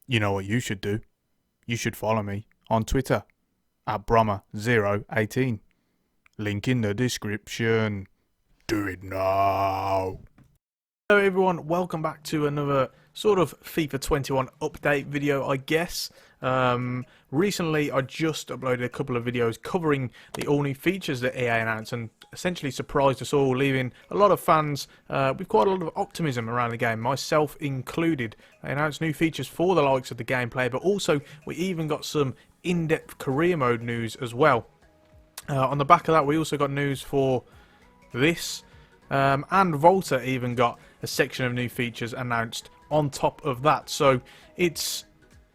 You know what you should do? You should follow me on Twitter at Brommer018. Link in the description. Do it now. Hello everyone, welcome back to another sort of FIFA 21 update video, I guess. Recently I just uploaded a couple of videos covering the all new features that EA announced and essentially surprised us all, leaving a lot of fans with quite a lot of optimism around the game, myself included. They announced new features for the likes of the gameplay, but also we even got some in-depth career mode news as well. On the back of that we also got news for this, and Volta even got a section of new features announced on top of that. So it's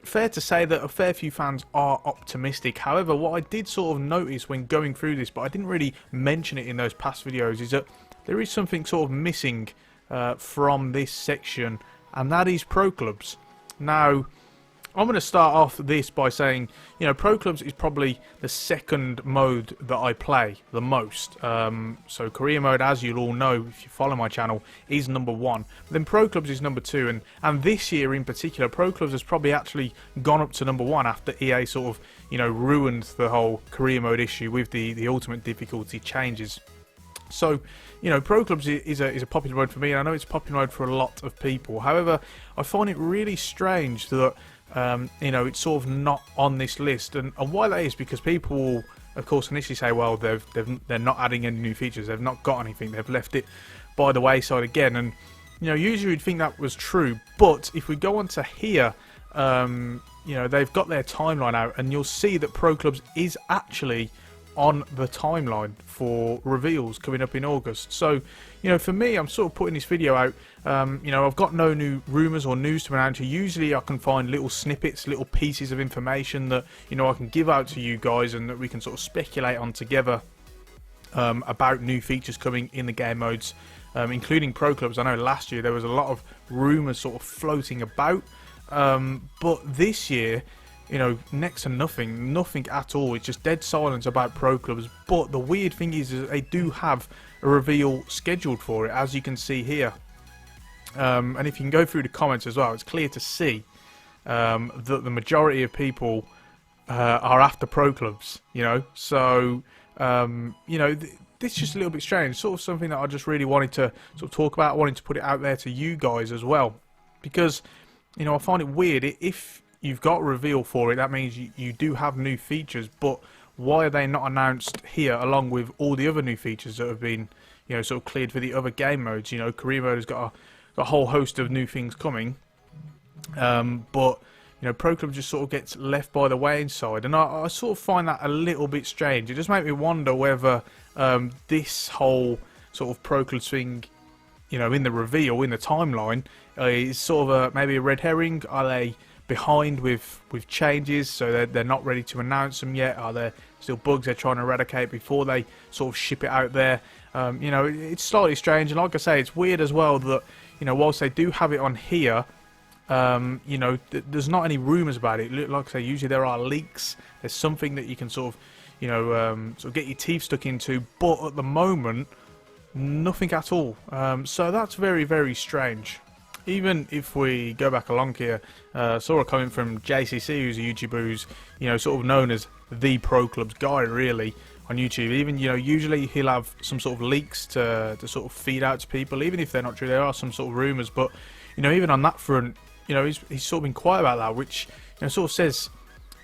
fair to say that a fair few fans are optimistic. However, what I did sort of notice when going through this, but I didn't really mention it in those past videos, is that there is something sort of missing from this section, and that is pro clubs. Now, I'm going to start off this by saying, you know, Pro Clubs is probably the second mode that I play the most. So career mode, as you'll all know if you follow my channel, is number one. But then Pro Clubs is number two, and this year in particular, Pro Clubs has probably actually gone up to number one after EA sort of, you know, ruined the whole career mode issue with the ultimate difficulty changes. So, you know, Pro Clubs is a popular mode for me, and I know it's a popular mode for a lot of people. However, I find it really strange that you know, it's sort of not on this list, and why that is because people will, of course, initially say, well, they're not adding any new features, they've not got anything, they've left it by the wayside again, and you know, usually you'd think that was true, but if we go on to here, you know, they've got their timeline out, and you'll see that Pro Clubs is actually on the timeline for reveals coming up in August. So, you know, for me, I'm sort of putting this video out. You know, I've got no new rumours or news to announce. Usually I can find little snippets, little pieces of information that, you know, I can give out to you guys and that we can sort of speculate on together about new features coming in the game modes, including Pro Clubs. I know last year there was a lot of rumours sort of floating about, but this year, you know, next to nothing at all. It's just dead silence about Pro Clubs. But the weird thing is they do have a reveal scheduled for it, as you can see here. And if you can go through the comments as well, it's clear to see that the majority of people are after Pro Clubs, you know. So, you know, this is just a little bit strange. Sort of something that I just really wanted to sort of talk about. I wanted to put it out there to you guys as well. Because, you know, I find it weird. If you've got a reveal for it, that means you do have new features, but why are they not announced here along with all the other new features that have been, you know, sort of cleared for the other game modes? You know, career mode has got a whole host of new things coming, but you know, Pro Club just sort of gets left by the wayside, and I sort of find that a little bit strange. It just makes me wonder whether this whole sort of Pro Clubs thing, you know, in the reveal, in the timeline, is sort of maybe a red herring. Are they behind with changes, so they're not ready to announce them yet? Are there still bugs they're trying to eradicate before they sort of ship it out there? You know, it's slightly strange, and like I say, it's weird as well that, you know, whilst they do have it on here, you know, there's not any rumours about it. Like I say, usually there are leaks. There's something that you can sort of, you know, sort of get your teeth stuck into, but at the moment, nothing at all. So that's very, very strange. Even if we go back along here, saw a comment from JCC, who's a YouTuber who's, you know, sort of known as the Pro Clubs guy, really, on YouTube. Even, you know, usually he'll have some sort of leaks to sort of feed out to people, even if they're not true. There are some sort of rumours, but, you know, even on that front, you know, he's sort of been quiet about that, which, you know, sort of says,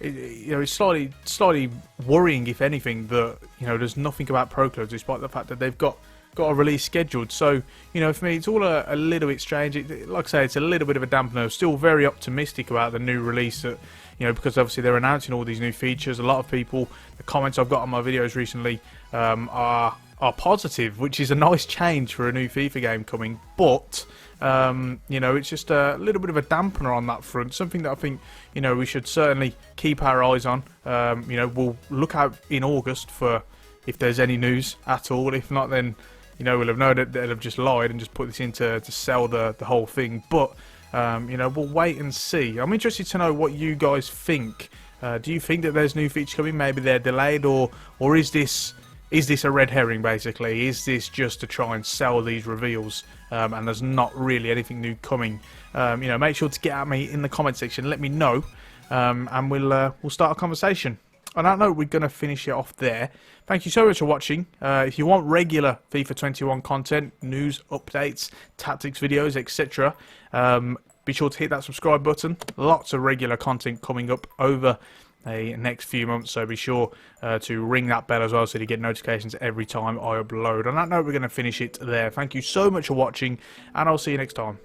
you know, it's slightly worrying, if anything, that, you know, there's nothing about Pro Clubs, despite the fact that they've got a release scheduled. So, you know, for me, it's all a little bit strange. Like I say, it's a little bit of a dampener. Still very optimistic about the new release, that, you know, because obviously they're announcing all these new features. A lot of people, the comments I've got on my videos recently are positive, which is a nice change for a new FIFA game coming. But you know, it's just a little bit of a dampener on that front. Something that I think, you know, we should certainly keep our eyes on. You know, we'll look out in August for if there's any news at all. If not, then, you know, we'll have known that they'll have just lied and just put this in to sell the whole thing. But, you know, we'll wait and see. I'm interested to know what you guys think. Do you think that there's new features coming? Maybe they're delayed, or is this a red herring, basically? Is this just to try and sell these reveals and there's not really anything new coming, you know, make sure to get at me in the comment section, let me know, and we'll start a conversation. On that note, we're going to finish it off there. Thank you so much for watching. If you want regular FIFA 21 content, news, updates, tactics videos, etc., be sure to hit that subscribe button. Lots of regular content coming up over the next few months, so be sure to ring that bell as well so you get notifications every time I upload. On that note, we're going to finish it there. Thank you so much for watching, and I'll see you next time.